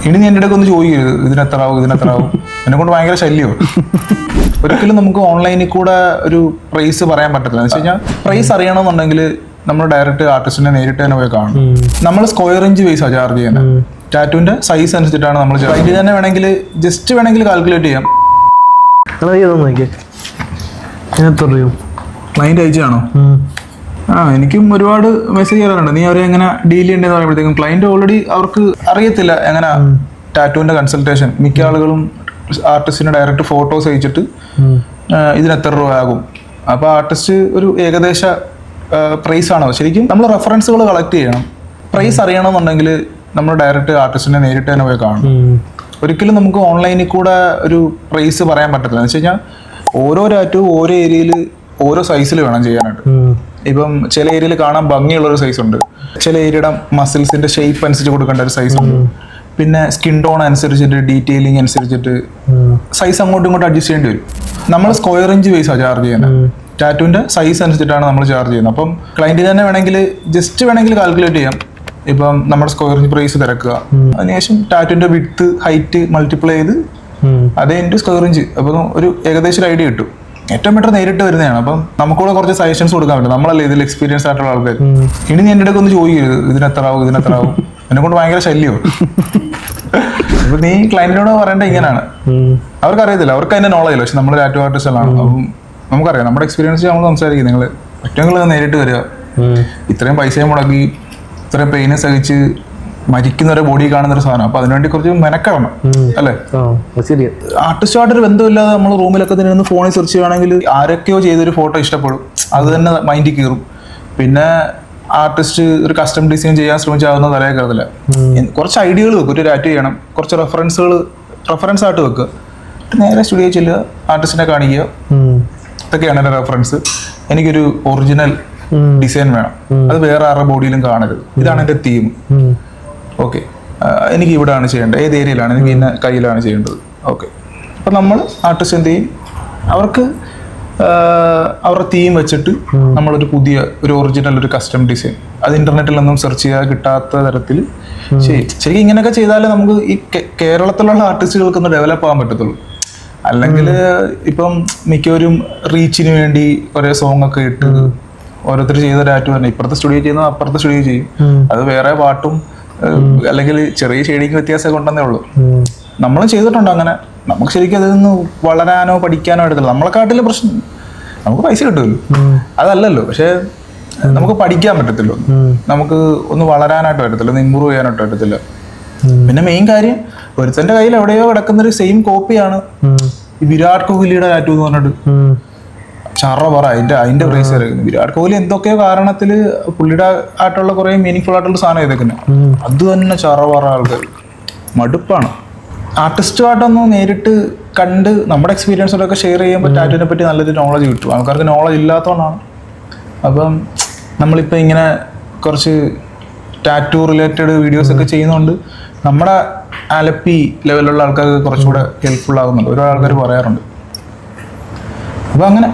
ഇനി നീ എൻ്റെ ഇടയ്ക്ക് ഒന്ന് ചോദിക്കരുത് ഇതിനെത്രാവും എന്നെ കൊണ്ട് ഭയങ്കര ശല്യവും. ഒരിക്കലും നമുക്ക് ഓൺലൈനിൽ കൂടെ ഒരു പ്രൈസ് പറയാൻ പറ്റത്തില്ല. എന്ന് വെച്ച് കഴിഞ്ഞാൽ പ്രൈസ് അറിയണമെന്നുണ്ടെങ്കിൽ നമ്മൾ ഡയറക്റ്റ് ആർട്ടിസ്റ്റിനെ നേരിട്ട് തന്നെ പോയി കാണും. നമ്മൾ സ്ക്വയർ ഇഞ്ച് ബേസാണ് ചാർജ് ചെയ്യുന്നത്. ടാറ്റുവിന്റെ സൈസ് അനുസരിച്ചിട്ടാണ് നമ്മൾ അതിൽ തന്നെ വേണമെങ്കിൽ ജസ്റ്റ് കാൽക്കുലേറ്റ് ചെയ്യാം. ക്ലൈന്റ് അയച്ചാണോ? എനിക്കും ഒരുപാട് മെസ്സേജ് ചെയ്യാറുണ്ട്. നീ അവരെ എങ്ങനെ ഡീൽ ചെയ്യേണ്ടതെന്ന് പറയുമ്പോഴത്തേക്കും ക്ലൈന്റ് ഓൾറെഡി അവർക്ക് അറിയത്തില്ല എങ്ങനെ ടാറ്റുവിന്റെ കൺസൾട്ടേഷൻ. മിക്ക ആളുകളും ആർട്ടിസ്റ്റിന് ഡയറക്റ്റ് ഫോട്ടോസ് അയച്ചിട്ട് ഇതിന് എത്ര രൂപ ആകും. അപ്പോൾ ആർട്ടിസ്റ്റ് ഒരു ഏകദേശ പ്രൈസ് ആണോ? ശരിക്കും നമ്മൾ റെഫറൻസുകൾ കളക്ട് ചെയ്യണം. പ്രൈസ് അറിയണമെന്നുണ്ടെങ്കിൽ നമ്മൾ ഡയറക്റ്റ് ആർട്ടിസ്റ്റിനെ നേരിട്ട് തന്നെ പോയി കാണും. ഒരിക്കലും നമുക്ക് ഓൺലൈനിൽ കൂടെ ഒരു പ്രൈസ് പറയാൻ പറ്റത്തില്ല. എന്ന് വെച്ച് കഴിഞ്ഞാൽ ഓരോ ടാറ്റും ഓരോ ഏരിയയിൽ ഓരോ സൈസിൽ വേണം ചെയ്യാനായിട്ട്. ഇപ്പം ചില ഏരിയയിൽ കാണാൻ ഭംഗിയുള്ളൊരു സൈസ് ഉണ്ട്, ചില ഏരിയയുടെ മസിൽസിന്റെ ഷേപ്പ് അനുസരിച്ച് കൊടുക്കേണ്ട ഒരു സൈസ് ഉണ്ട്, പിന്നെ സ്കിൻ ടോൺ അനുസരിച്ചിട്ട് ഡീറ്റെയിലിംഗ് അനുസരിച്ചിട്ട് സൈസ് അങ്ങോട്ടും ഇങ്ങോട്ടും അഡ്ജസ്റ്റ് ചെയ്യേണ്ടി വരും. നമ്മൾ സ്ക്വയർ ഇഞ്ച് ബേസാണ് ചാർജ് ചെയ്യുന്നത്. ടാറ്റുവിന്റെ സൈസ് അനുസരിച്ചിട്ടാണ് നമ്മൾ ചാർജ് ചെയ്യുന്നത്. അപ്പം ക്ലയന്റിന് തന്നെ വേണമെങ്കിൽ കാൽക്കുലേറ്റ് ചെയ്യാം. ഇപ്പം നമ്മുടെ സ്ക്വയർ ഇഞ്ച് പ്രൈസ് തിരക്കുക, അതിനുശേഷം ടാറ്റുവിന്റെ വിഡ്ത്ത് ഹൈറ്റ് മൾട്ടിപ്ലൈ ചെയ്ത് അതേ ഇൻറ്റു സ്ക്വയർ ഇഞ്ച്. അപ്പം ഒരു ഏകദേശം ഒരു ഐഡിയ കിട്ടും. ഏറ്റവും ബെറ്റർ നേരിട്ട് വരുന്നതാണ്. അപ്പം നമുക്കൂടെ കുറച്ച് സജഷൻസ് കൊടുക്കാൻ പറ്റും. നമ്മളല്ലേ ഇതിൽ എക്സ്പീരിയൻസ് ആയിട്ടുള്ള ആൾക്കാർ. ഇനി നീ എൻ്റെ ഇടയ്ക്ക് ഒന്ന് ചോദിക്കരുത് ഇതിനെത്രാവും എന്നെ കൊണ്ട് ഭയങ്കര ശല്യവും. അപ്പൊ നീ ക്ലയന്റിനോട് പറയേണ്ടത് ഇങ്ങനെയാണ്. അവർക്ക് അറിയത്തില്ല, അവർക്ക് അതിന്റെ നോളജ് ഇല്ല. പക്ഷെ നമ്മൾ ടാറ്റു ആർട്ടിസ്റ്റുകളാണ്. അപ്പം നമുക്കറിയാം, നമ്മുടെ എക്സ്പീരിയൻസ് നമ്മൾ സംസാരിക്കും. നിങ്ങൾ ഏറ്റവും നേരിട്ട് വരിക. ഇത്രയും പൈസയും മുടക്കി ഇത്രയും പെയിനെ സഹിച്ച് മരിക്കുന്നവരെ ബോഡി കാണുന്ന ഒരു സാധനം. അപ്പൊ അതിനുവേണ്ടി കുറച്ച് മെനക്കണം അല്ലേ? ആർട്ടിസ്റ്റുമായിട്ടൊരു ബന്ധമില്ലാതെ നമ്മൾ റൂമിലൊക്കെ നിന്ന് ഫോണിൽ സെർച്ച് ചെയ്യുകയാണെങ്കിൽ ആരൊക്കെയോ ചെയ്തൊരു ഫോട്ടോ ഇഷ്ടപ്പെടും, അത് തന്നെ മൈൻഡിൽ കയറും. പിന്നെ ആർട്ടിസ്റ്റ് ഒരു കസ്റ്റം ഡിസൈൻ ചെയ്യാൻ ശ്രമിച്ചാകുന്ന തലയിൽ കയറത്തില്ല. കുറച്ച് ഐഡിയകൾ വെക്കും. ഒരു ടാറ്റു ചെയ്യണം, കുറച്ച് റെഫറൻസ് ആയിട്ട് വെക്കുക. നേരെ സ്റ്റുഡിയോ ചെല്ലുക, ആർട്ടിസ്റ്റിനെ കാണിക്കുക. ഇതൊക്കെയാണ് എൻ്റെ റെഫറൻസ്. എനിക്കൊരു ഒറിജിനൽ ഡിസൈൻ വേണം, അത് വേറെ ആരുടെ ബോഡിയിലും കാണരുത്. ഇതാണ് എൻ്റെ തീം. ഓക്കെ, എനിക്ക് ഇവിടെയാണ് ചെയ്യേണ്ടത്, ഏത് ഏരിയയിലാണ്, എനിക്ക് ഇന്ന കയ്യിലാണ് ചെയ്യേണ്ടത്. ഓക്കെ, അപ്പം നമ്മൾ ആർട്ടിസ്റ്റ് എന്ത് ചെയ്യും, അവർക്ക് അവരുടെ തീം വെച്ചിട്ട് നമ്മളൊരു പുതിയ ഒരു ഒറിജിനൽ ഒരു കസ്റ്റം ഡിസൈൻ അത് ഇന്റർനെറ്റിലൊന്നും സെർച്ച് ചെയ്യാൻ കിട്ടാത്ത തരത്തിൽ ചെയ്യും. ശരിക്കും ഇങ്ങനെയൊക്കെ ചെയ്താലേ നമുക്ക് ഈ കേരളത്തിലുള്ള ആർട്ടിസ്റ്റുകൾക്കൊന്ന് ഡെവലപ്പ് ആകാൻ പറ്റത്തുള്ളൂ. അല്ലെങ്കിൽ ഇപ്പം മിക്കവരും റീച്ചിന് വേണ്ടി കുറേ സോങ് ഒക്കെ ഇട്ട് ഓരോരുത്തർ ചെയ്ത ടാറ്റു തന്നെ ഇപ്പുറത്തെ സ്റ്റുഡിയോ ചെയ്യുന്ന അപ്പുറത്തെ സ്റ്റുഡിയോ ചെയ്യും. അത് വേറെ പാട്ടും അല്ലെങ്കിൽ ചെറിയ ഷെയ്ഡിങ് വ്യത്യാസമൊക്കെ ഉണ്ടെന്നേ ഉള്ളൂ. നമ്മൾ ചെയ്തിട്ടുണ്ട് അങ്ങനെ. നമുക്ക് ശരിക്കും അതിൽ നിന്ന് വളരാനോ പഠിക്കാനോ എടുത്തില്ല. നമ്മളെക്കാട്ടില് പ്രശ്നം നമുക്ക് പൈസ കിട്ടുമല്ലോ, അതല്ലല്ലോ. പക്ഷെ നമുക്ക് പഠിക്കാൻ പറ്റത്തില്ല, നമുക്ക് ഒന്ന് വളരാനായിട്ട് പറ്റത്തില്ല, ഒന്ന് ഇമ്പ്രൂവ് ചെയ്യാനായിട്ട് പറ്റത്തില്ല. പിന്നെ മെയിൻ കാര്യം, ഒരുത്തന്റെ കയ്യിൽ എവിടെയോ കിടക്കുന്നൊരു സെയിം കോപ്പിയാണ് ഈ വിരാട് കോഹ്ലിയുടെ ടാറ്റു എന്ന് പറഞ്ഞിട്ട് ചറ പറ അതിന്റെ പ്രൈസ് ഇറക്കുന്നത്. വിരാട് കോഹ്ലി എന്തൊക്കെയോ കാരണത്തില് പുള്ളിയുടെ ആയിട്ടുള്ള കുറെ മീനിങ് ഫുൾ ആയിട്ടുള്ള സാധനം ഇതൊക്കെ അത് തന്നെ ചറ പറ ആൾക്കാർ മടുപ്പാണ്. ആർട്ടിസ്റ്റുമായിട്ടൊന്ന് നേരിട്ട് കണ്ട് നമ്മുടെ എക്സ്പീരിയൻസോടൊക്കെ ഷെയർ ചെയ്യുമ്പോൾ ടാറ്റുവിനെ പറ്റി നല്ലൊരു നോളജ് കിട്ടും. ആൾക്കാർക്ക് നോളജ് ഇല്ലാത്തതുകൊണ്ടാണ്. അപ്പം നമ്മളിപ്പോൾ ഇങ്ങനെ കുറച്ച് ടാറ്റു റിലേറ്റഡ് വീഡിയോസൊക്കെ ചെയ്യുന്നതുകൊണ്ട് നമ്മുടെ ആലപ്പി ലെവലുള്ള ആൾക്കാർക്ക് കുറച്ചുകൂടെ ഹെൽപ്ഫുൾ ആകുന്നുണ്ട്. ഓരോ ആൾക്കാർ പറയാറുണ്ട്. അപ്പോൾ അങ്ങനെ